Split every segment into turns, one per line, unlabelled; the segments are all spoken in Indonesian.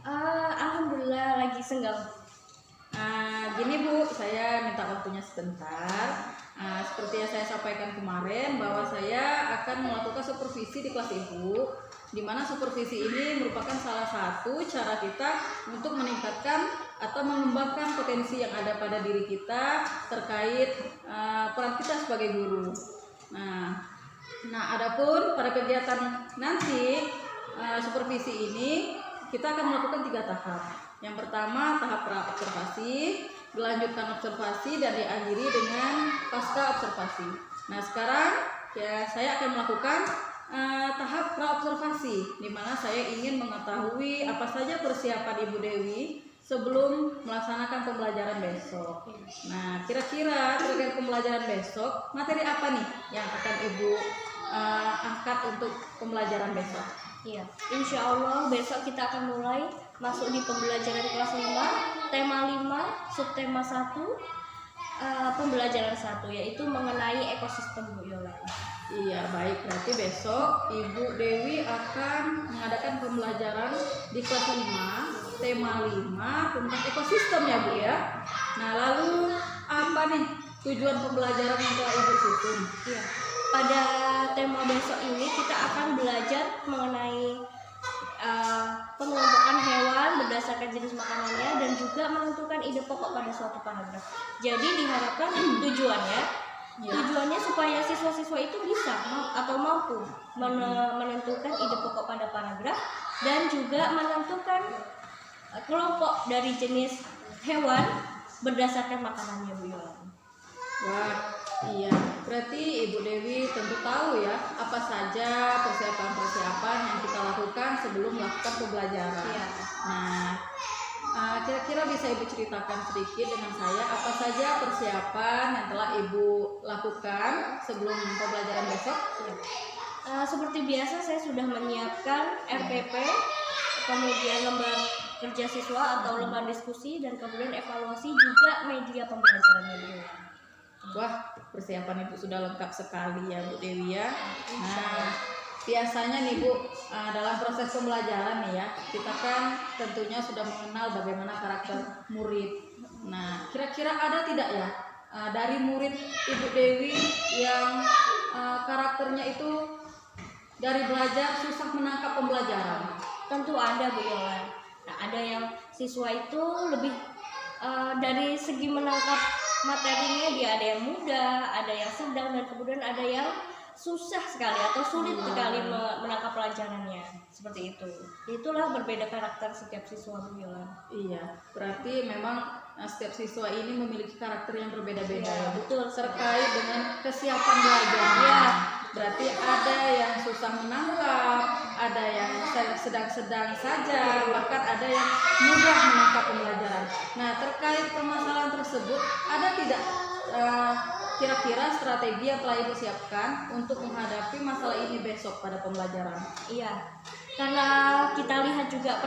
Alhamdulillah lagi senggang.
Gini Bu, saya minta waktunya sebentar. Seperti yang saya sampaikan kemarin bahwa saya akan melakukan supervisi di kelas Ibu, di mana supervisi ini merupakan salah satu cara kita untuk meningkatkan atau mengembangkan potensi yang ada pada diri kita terkait peran kita sebagai guru. Nah, adapun pada kegiatan nanti supervisi ini kita akan melakukan 3 tahap. Yang pertama tahap pra-observasi, dilanjutkan observasi, dan diakhiri dengan pasca observasi. Nah, sekarang ya saya akan melakukan tahap pra-observasi, di mana saya ingin mengetahui apa saja persiapan Ibu Dewi sebelum melaksanakan pembelajaran besok. Nah, kira-kira terkait pembelajaran besok, materi apa nih yang akan Ibu angkat untuk pembelajaran besok?
Iya, insya Allah besok kita akan mulai masuk di pembelajaran kelas 5, tema 5, subtema 1, pembelajaran 1, yaitu mengenai ekosistem Bu Yola.
Iya, baik. Berarti besok Ibu Dewi akan mengadakan pembelajaran di kelas 5, tema 5 tentang ekosistem ya Bu ya. Nah, lalu apa nih tujuan pembelajaran yang telah Ibu susun?
Iya. Pada tema besok ini kita akan belajar mengenai pengelompokan hewan berdasarkan jenis makanannya dan juga menentukan ide pokok pada suatu paragraf. Jadi diharapkan tujuannya supaya siswa-siswa itu bisa atau mampu menentukan ide pokok pada paragraf dan juga menentukan kelompok dari jenis hewan berdasarkan makanannya Bu Yola.
Wah, iya. Berarti Ibu Dewi tentu tahu ya apa saja persiapan-persiapan yang kita lakukan sebelum melakukan pembelajaran.
Iya.
Nah, kira-kira bisa Ibu ceritakan sedikit dengan saya apa saja persiapan yang telah Ibu lakukan sebelum pembelajaran besok?
Ya. Seperti biasa saya sudah menyiapkan RPP, kemudian lembar kerja siswa atau lembar diskusi, dan kemudian evaluasi juga media pembelajarannya Bu.
Wah, persiapan Ibu sudah lengkap sekali ya Bu Dewi ya. Nah, biasanya nih Bu, dalam proses pembelajaran nih ya, kita kan tentunya sudah mengenal bagaimana karakter murid. Nah, kira-kira ada tidak ya dari murid Ibu Dewi yang karakternya itu dari belajar susah menangkap pembelajaran?
Tentu ada Bu Yola. Nah, ada yang siswa itu lebih dari segi menangkap materinya, dia ada yang mudah, ada yang sedang, dan kemudian ada yang susah sekali atau sulit sekali menangkap pelajarannya. Seperti itu. Itulah berbeda karakter setiap siswa Bu Yola.
Iya, berarti memang setiap siswa ini memiliki karakter yang berbeda-beda ya,
betul.
Terkait dengan kesiapan belajarnya.
Ya.
Berarti ada yang susah menangkap, ada yang sedang-sedang saja, bahkan ada yang mudah menangkap pembelajaran. Nah, terkait permasalahan tersebut, ada tidak kira-kira strategi yang telah Ibu siapkan untuk menghadapi masalah ini besok pada pembelajaran?
Iya, karena kita lihat juga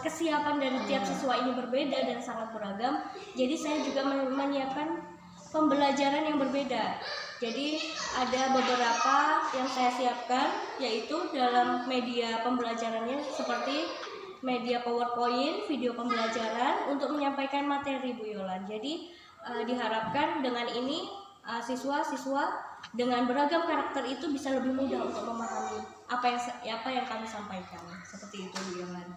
kesiapan dari tiap siswa ini berbeda dan sangat beragam. Jadi saya juga menyiapkan pembelajaran yang berbeda. Jadi ada beberapa yang saya siapkan, yaitu dalam media pembelajarannya seperti media PowerPoint, video pembelajaran untuk menyampaikan materi Bu Yola. Jadi diharapkan dengan ini siswa-siswa dengan beragam karakter itu bisa lebih mudah untuk memahami apa yang kami sampaikan. Seperti itu Bu Yola.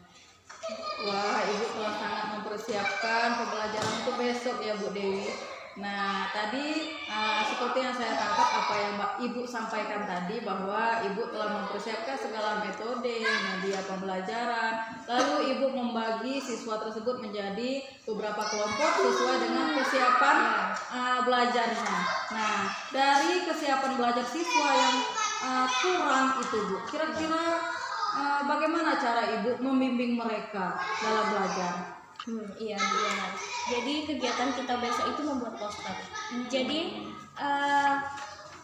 Wah, Ibu telah sangat mempersiapkan pembelajaran untuk besok ya Bu Dewi. Nah, tadi seperti yang saya tangkap apa yang Ibu sampaikan tadi, bahwa Ibu telah mempersiapkan segala metode, media pembelajaran. Lalu Ibu membagi siswa tersebut menjadi beberapa kelompok sesuai dengan kesiapan belajarnya. Nah, dari kesiapan belajar siswa yang kurang itu Bu, kira-kira bagaimana cara Ibu membimbing mereka dalam belajar?
Iya Bu Yola. Jadi kegiatan kita besok itu membuat poster. Jadi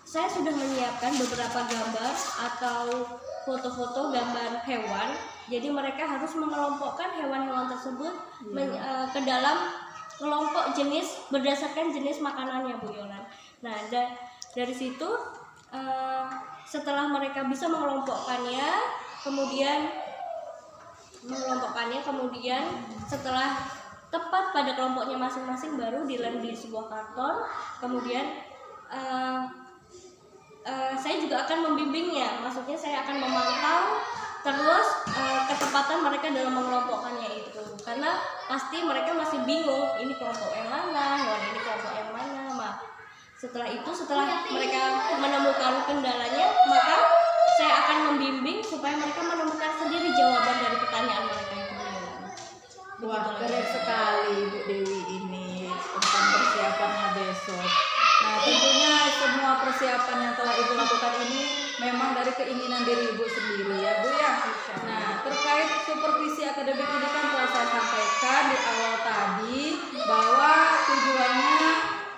saya sudah menyiapkan beberapa gambar atau foto-foto gambar hewan. Jadi mereka harus mengelompokkan hewan-hewan tersebut ke dalam kelompok jenis berdasarkan jenis makanannya Bu Yola. Nah, dari situ setelah mereka bisa mengelompokkannya, kemudian mengelompokkannya, kemudian setelah tepat pada kelompoknya masing-masing baru dilem di sebuah karton. Kemudian saya juga akan membimbingnya, maksudnya saya akan memantau terus ketepatan mereka dalam mengelompokkannya itu, karena pasti mereka masih bingung ini kelompok yang mana, ini kelompok yang mana. Setelah mereka menemukan kendalanya, maka saya akan membimbing supaya mereka menemukan sendiri jawaban dari pertanyaan mereka itu.
Wah, keren sekali Bu Dewi ini tentang persiapannya besok. Nah, tentunya semua persiapan yang telah Ibu lakukan ini memang dari keinginan diri Ibu sendiri ya Bu ya. Nah, terkait supervisi akademik ini kan telah saya sampaikan di awal tadi bahwa tujuannya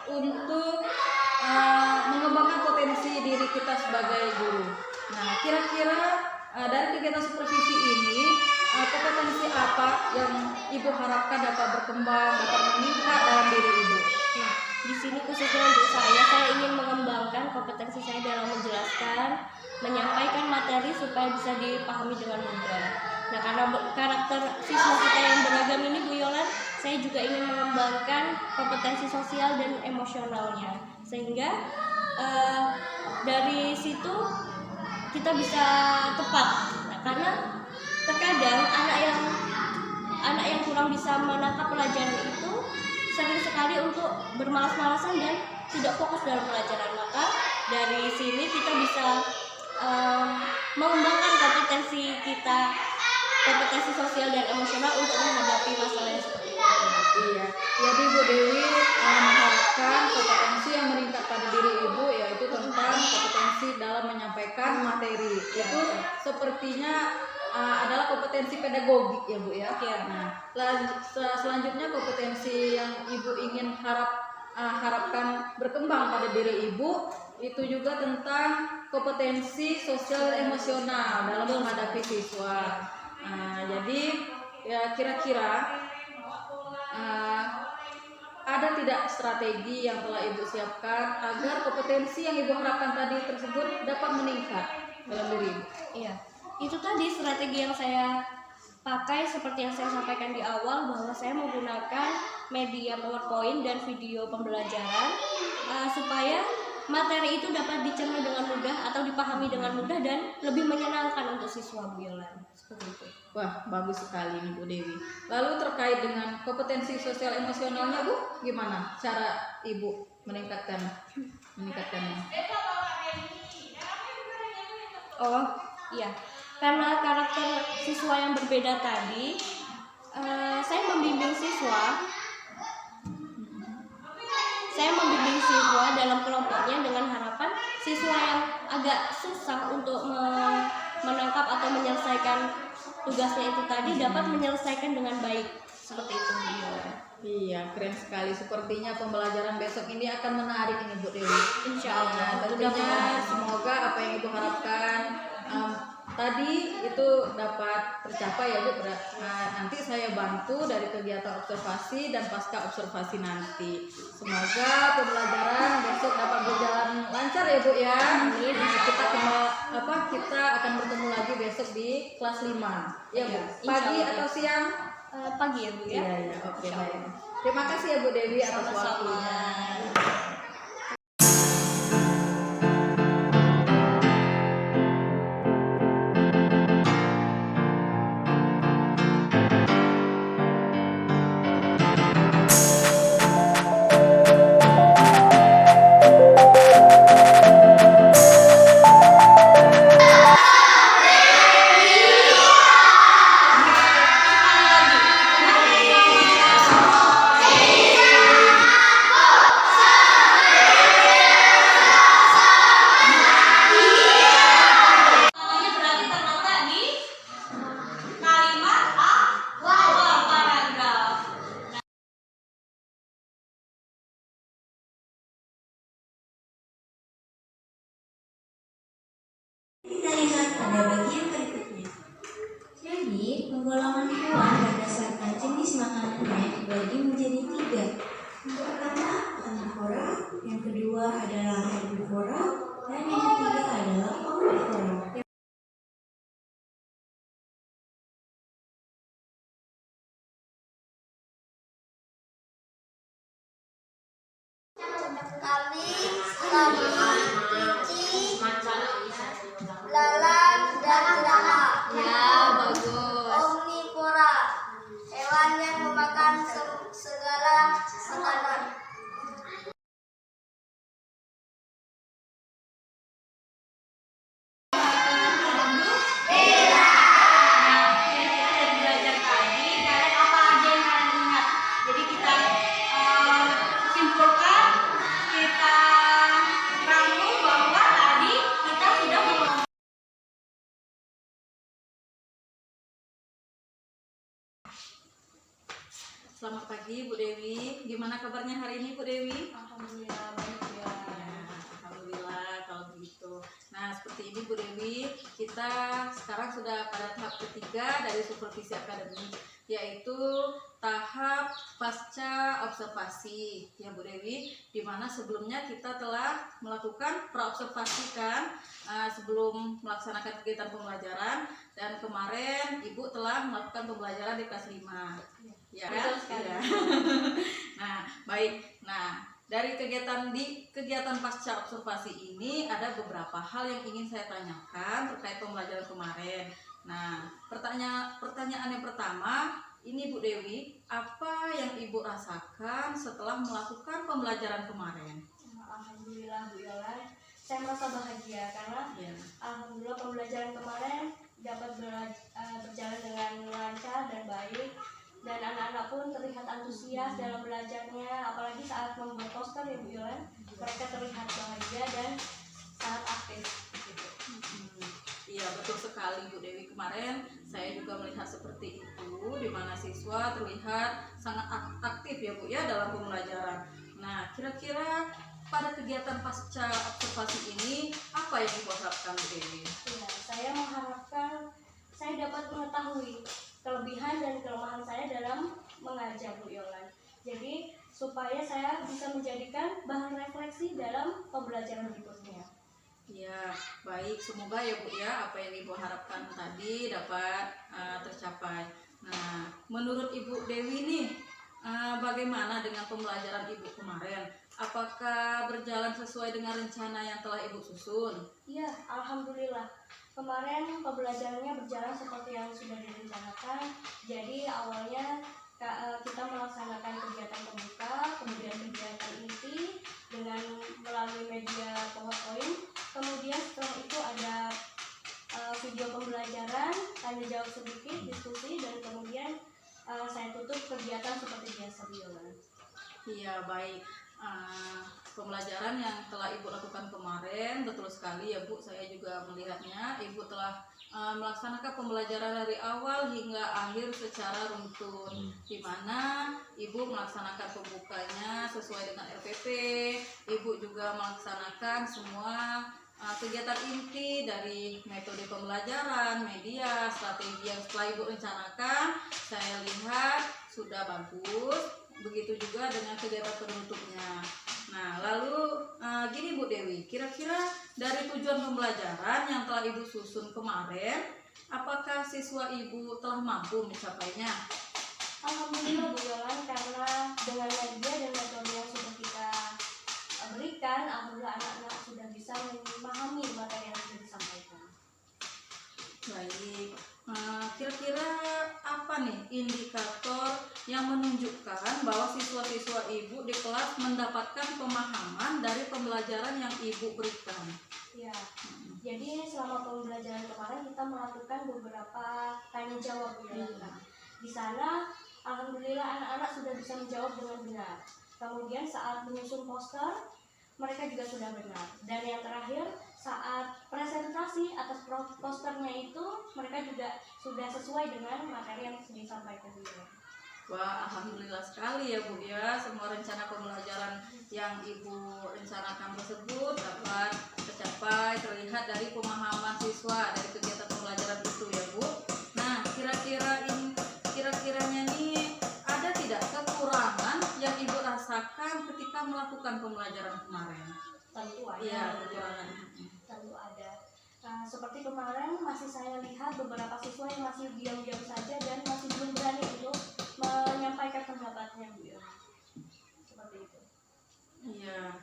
untuk mengembangkan potensi diri kita sebagai guru. Nah, kira-kira dari kegiatan supervisi ini kompetensi apa yang Ibu harapkan dapat berkembang, dapat meningkat dalam diri Ibu?
Nah, di sini khususnya untuk saya ingin mengembangkan kompetensi saya dalam menjelaskan, menyampaikan materi supaya bisa dipahami dengan mudah. Nah, karena karakter siswa kita yang beragam ini Bu Yolan, saya juga ingin mengembangkan kompetensi sosial dan emosionalnya, sehingga dari situ kita bisa tepat. Nah, karena terkadang anak yang kurang bisa menangkap pelajaran itu sering sekali untuk bermalas-malasan dan tidak fokus dalam pelajaran. Maka dari sini kita bisa mengembangkan kompetensi kita, kompetensi sosial dan emosional untuk menghadapi masalah yang seperti itu.
Iya, jadi Bu Dewi mengharapkan kompetensi yang meningkat pada diri Ibu, yaitu tentang kompetensi dalam menyampaikan materi. Itu sepertinya adalah kompetensi pedagogik ya Bu ya. Nah, selanjutnya kompetensi yang Ibu ingin harapkan berkembang pada diri Ibu itu juga tentang kompetensi sosial emosional dalam menghadapi siswa. Jadi ya kira-kira ada tidak strategi yang telah Ibu siapkan agar kompetensi yang Ibu harapkan tadi tersebut dapat meningkat dalam diri Ibu?
Iya, itu tadi strategi yang saya pakai seperti yang saya sampaikan di awal, bahwa saya menggunakan media PowerPoint dan video pembelajaran supaya materi itu dapat dicerna dengan mudah atau dipahami dengan mudah dan lebih menyenangkan untuk siswa Bu Yolan. Seperti itu.
Wah, bagus sekali nih Bu Dewi. Lalu terkait dengan kompetensi sosial emosionalnya Bu, gimana cara Ibu meningkatkannya?
Oh iya, karena karakter siswa yang berbeda tadi, saya membimbing siswa dalam kelompoknya dengan harapan siswa yang agak susah untuk menangkap atau menyelesaikan tugasnya itu tadi dapat menyelesaikan dengan baik, seperti itu.
Iya, keren sekali. Sepertinya pembelajaran besok ini akan menarik ini Bu Dewi.
Insya Allah.
Tentunya semoga apa yang Ibu harapkan tadi itu dapat tercapai ya Bu. Nanti saya bantu dari kegiatan observasi dan pasca observasi nanti. Semoga pembelajaran besok dapat berjalan lancar ya Bu ya. Kita akan bertemu lagi besok di kelas 5. Ya Bu. Pagi atau siang?
Pagi ya Bu ya.
Iya, oke baik. Terima kasih ya Bu Dewi atas waktunya.
Kita lihat pada bagian berikutnya. Jadi, penggolongan hewan berdasarkan jenis makanannya dibagi menjadi 3. Yang pertama, karnivora, yang kedua adalah herbivora, dan yang ketiga adalah omnivora.
kali, kambing, kelinci, belalang, dan jerapah.
Ya, bagus.
Omnivora, hewan yang memakan segala makanan.
Belajar tadi kalian apa aja yang kalian ingat. Jadi kita simpulkan, kita rangkum bahwa tadi kita sudah
Selamat pagi Bu Dewi. Gimana kabarnya hari ini Bu Dewi?
alhamdulillah banyak ya.
Ya, alhamdulillah kalau begitu. Nah, seperti ini Bu Dewi, kita sekarang sudah pada tahap ketiga dari supervisi akademik, yaitu tahap pasca observasi ya Bu Dewi, di mana sebelumnya kita telah melakukan praobservasi kan, sebelum melaksanakan kegiatan pembelajaran, dan kemarin Ibu telah melakukan pembelajaran di kelas 5 ya kan?
Betul sekali.
Iya. Nah, baik. Nah, dari kegiatan pasca observasi ini ada beberapa hal yang ingin saya tanyakan terkait pembelajaran kemarin. Nah, pertanyaan yang pertama, ini Bu Dewi, apa yang Ibu rasakan setelah melakukan pembelajaran kemarin?
Alhamdulillah Bu Yola, saya merasa bahagia karena
Ya.
alhamdulillah pembelajaran kemarin dapat berjalan dengan lancar dan baik, dan anak-anak pun terlihat antusias dalam belajarnya, apalagi saat membuat poster ya Bu Yola, mereka terlihat bahagia dan sangat aktif gitu.
Iya, betul sekali Bu Dewi. Kemarin saya juga melihat seperti itu, di mana siswa terlihat sangat aktif ya Bu ya dalam pembelajaran. Nah, kira-kira pada kegiatan pasca observasi ini apa yang Ibu harapkan Bu Dewi?
Ya, saya mengharapkan saya dapat mengetahui kelebihan dan kelemahan saya dalam mengajar Bu Yolan. Jadi supaya saya bisa menjadikan bahan refleksi dalam pembelajaran berikutnya.
Ya, baik. Semoga ya Bu ya, apa yang Ibu harapkan tadi dapat tercapai. Nah, menurut Ibu Dewi nih, bagaimana dengan pembelajaran Ibu kemarin? Apakah berjalan sesuai dengan rencana yang telah Ibu susun?
Iya, alhamdulillah. Kemarin pembelajarannya berjalan seperti yang sudah direncanakan. Jadi awalnya kita melaksanakan kegiatan pembuka, kemudian kegiatan inti dengan melalui media PowerPoint. Kemudian setelah itu ada video pembelajaran, tanya jawab sedikit, diskusi, dan kemudian saya tutup kegiatan seperti biasa Bu Yola.
Iya, baik. Pembelajaran yang telah Ibu lakukan kemarin betul sekali ya Bu, saya juga melihatnya Ibu telah melaksanakan pembelajaran dari awal hingga akhir secara runtun, di mana Ibu melaksanakan pembukanya sesuai dengan RPP. Ibu juga melaksanakan semua kegiatan inti dari metode pembelajaran, media, strategi yang setelah Ibu rencanakan. Saya lihat sudah bagus. Begitu juga dengan kegiatan penutupnya. Nah, lalu gini Bu Dewi, kira-kira dari tujuan pembelajaran yang telah Ibu susun kemarin, apakah siswa Ibu telah mampu mencapainya?
Alhamdulillah Bu Yolan, karena dengan media dan metode yang sudah kita berikan, alhamdulillah anak-anak sudah bisa memahami materi yang sudah disampaikan.
Baik, kira-kira apa nih indikator yang menunjukkan bahwa siswa-siswa Ibu di kelas mendapatkan pemahaman dari pembelajaran yang Ibu berikan?
Ya, jadi selama pembelajaran kemarin kita melakukan beberapa tanya jawab Bu Yolan. Di sana alhamdulillah anak-anak sudah bisa menjawab dengan benar. Kemudian saat menyusun poster, mereka juga sudah benar. Dan yang terakhir, saat presentasi atas posternya itu, mereka juga sudah sesuai dengan materi yang disampaikan dulu.
Wah, alhamdulillah sekali ya Bu ya, semua rencana pembelajaran yang Ibu rencanakan tersebut dapat tercapai, terlihat dari pemahaman siswa dari kegiatan pembelajaran itu ya Bu. Nah, kira-kiranya nih ada tidak kekurangan yang Ibu rasakan ketika melakukan pembelajaran kemarin?
Tentu ada.
Iya, kekurangan.
Tentu ada. Nah, seperti kemarin masih saya lihat beberapa siswa yang masih diam-diam saja dan masih belum berani untuk menyampaikan pendapatnya Bu ya. Seperti itu.
Iya.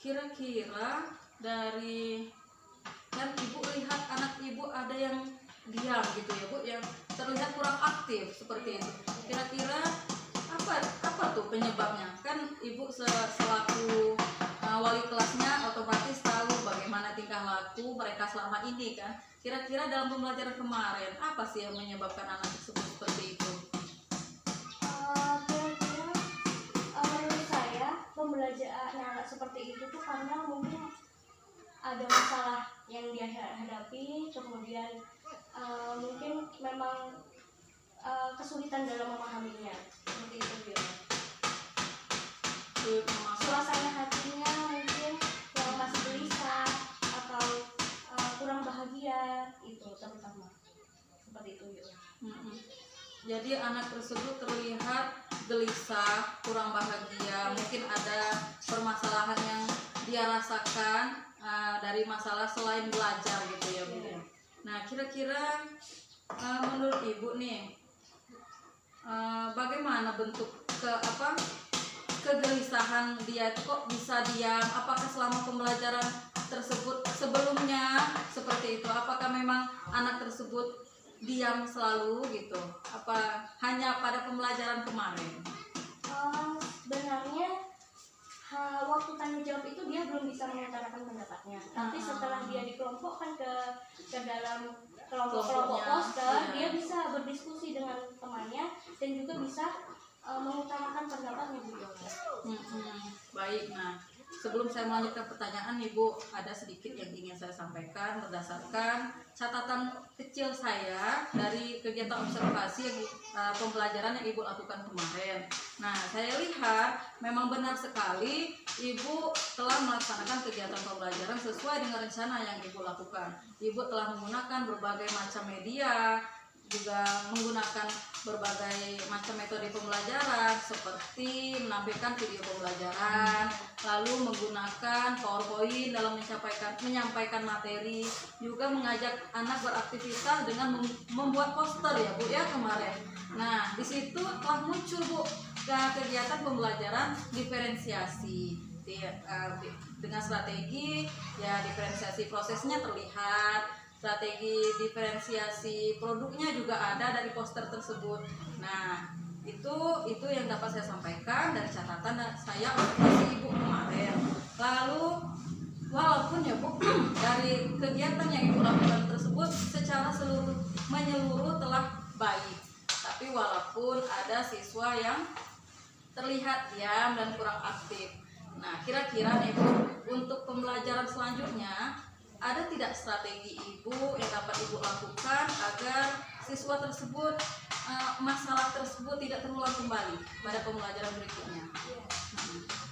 kira-kira dari kan ibu lihat anak ibu ada yang diam gitu ya bu, yang terlihat kurang aktif seperti itu. Kira-kira apa tuh penyebabnya? Kan ibu selaku wali kelasnya otomatis tahu bagaimana tingkah laku mereka selama ini kan. Kira-kira dalam pembelajaran kemarin apa sih yang menyebabkan anak tersebut seperti itu?
Kira-kira menurut saya pembelajaran anak seperti itu tuh karena mungkin ada masalah yang dia hadapi, kemudian mungkin memang kesulitan dalam memahaminya seperti itu dia. Suasana hatinya mungkin yang masih gelisah atau kurang bahagia, itu terutama seperti itu ya.
Jadi anak tersebut terlihat gelisah, kurang bahagia, mungkin ada permasalahan yang dia rasakan dari masalah selain belajar gitu ya Bu. Nah kira-kira menurut ibu nih bagaimana bentuk kegelisahan dia itu kok bisa diam? Apakah selama pembelajaran tersebut sebelumnya seperti itu? Apakah memang anak tersebut diam selalu gitu? Apa hanya pada pembelajaran kemarin?
Sebenarnya waktu tanya jawab itu dia belum bisa mengutarakan pendapatnya. Tapi setelah dia dikelompokkan ke dalam kelompok poster, dia bisa berdiskusi dengan temannya dan juga bisa mengutarakan pendapatnya Bu Yola.
Baik, nah sebelum saya melanjutkan pertanyaan Ibu, ada sedikit yang ingin saya sampaikan berdasarkan catatan kecil saya dari kegiatan observasi pembelajaran yang Ibu lakukan kemarin. Nah, saya lihat memang benar sekali Ibu telah melaksanakan kegiatan pembelajaran sesuai dengan rencana yang Ibu lakukan. Ibu telah menggunakan berbagai macam media, juga menggunakan berbagai macam metode pembelajaran seperti menampilkan video pembelajaran, lalu menggunakan PowerPoint dalam menyampaikan materi, juga mengajak anak beraktivitas dengan membuat poster ya Bu ya kemarin. Nah di situ telah muncul Bu kegiatan pembelajaran diferensiasi dengan strategi ya diferensiasi prosesnya terlihat. Strategi diferensiasi produknya juga ada dari poster tersebut. Nah, itu yang dapat saya sampaikan dari catatan saya observasi Ibu kemarin. Lalu, walaupun ya Bu, dari kegiatan yang Ibu lakukan tersebut secara menyeluruh telah baik. Tapi walaupun ada siswa yang terlihat diam dan kurang aktif. Nah, kira-kira nih Bu, untuk pembelajaran selanjutnya ada tidak strategi Ibu yang dapat Ibu lakukan agar siswa tersebut masalah tersebut tidak terulang kembali pada pembelajaran berikutnya?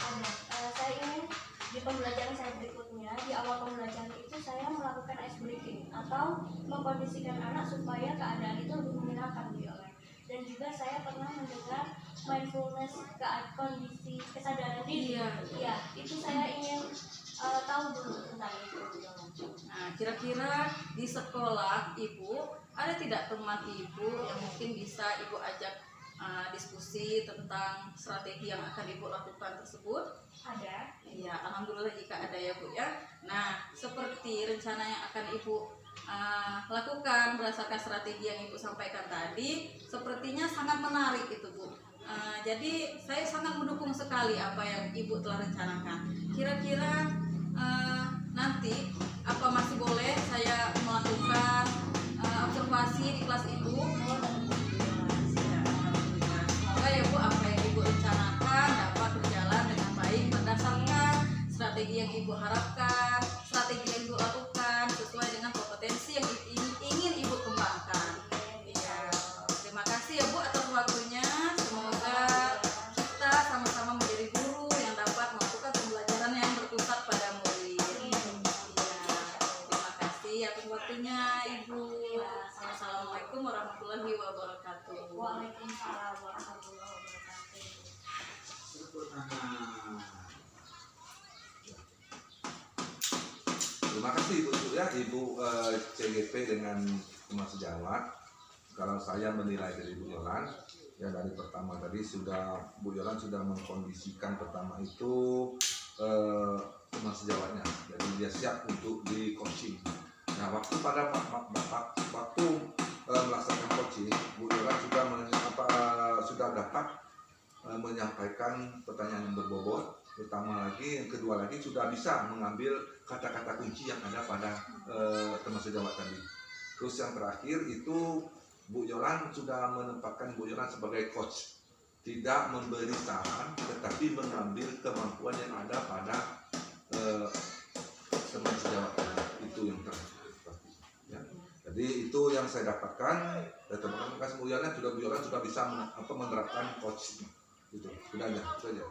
Ada. Saya ingin di pembelajaran saya berikutnya, di awal pembelajaran itu saya melakukan ice breaking atau mengkondisikan anak supaya keadaan itu lebih menyenangkan Bu Yola. Dan juga saya pernah mendengar mindfulness kondisi kesadaran diri. Ya, itu saya ingin tahu dulu tentang itu.
Nah, kira-kira di sekolah Ibu ada tidak teman Ibu yang mungkin bisa Ibu ajak diskusi tentang strategi yang akan Ibu lakukan tersebut?
Ada.
Iya, alhamdulillah jika ada ya Bu ya. Nah, seperti rencana yang akan Ibu lakukan berdasarkan strategi yang Ibu sampaikan tadi, sepertinya sangat menarik itu Bu. Jadi saya sangat mendukung sekali apa yang Ibu telah rencanakan. Kira-kira nanti apa masih boleh saya melakukan observasi di kelas Ibu? Semoga ya Bu apa yang Ibu rencanakan dapat berjalan dengan baik berdasarkan strategi yang Ibu harapkan, strategi yang Ibu lakukan sesuai dengan kompetensi yang ingin Ibu kembangkan. Ya, terima kasih ya Bu atas waktunya. Semoga kita sama-sama menjadi guru yang dapat melakukan pembelajaran yang berpusat pada murid. Terima kasih atas waktunya Ibu. Assalamualaikum warahmatullahi wabarakatuh.
Waalaikumsalam warahmatullahi wabarakatuh.
Terima kasih Ibu ya, Ibu CGP dengan Humas Sejawat. Kalau saya menilai dari Bu Yolan, ya dari pertama tadi Bu Yolan sudah mengkondisikan pertama itu teman sejawatnya. Jadi dia siap untuk di coaching. Nah, waktu melaksanakan coaching, Bu Yola sudah dapat menyampaikan pertanyaan yang berbobot, terutama lagi yang kedua lagi sudah bisa mengambil kata-kata kunci yang ada pada teman sejawat tadi. Terus yang terakhir itu Bu Yolan sudah menempatkan Bu Yolan sebagai coach, tidak memberi saran tetapi mengambil kemampuan yang ada pada teman sejawat tadi. Itu yang terakhir. Ya. Jadi itu yang saya dapatkan. Terima kasih Bu Yolan sudah bisa menerapkan coach. Gitu. Sudah aja.
Ya.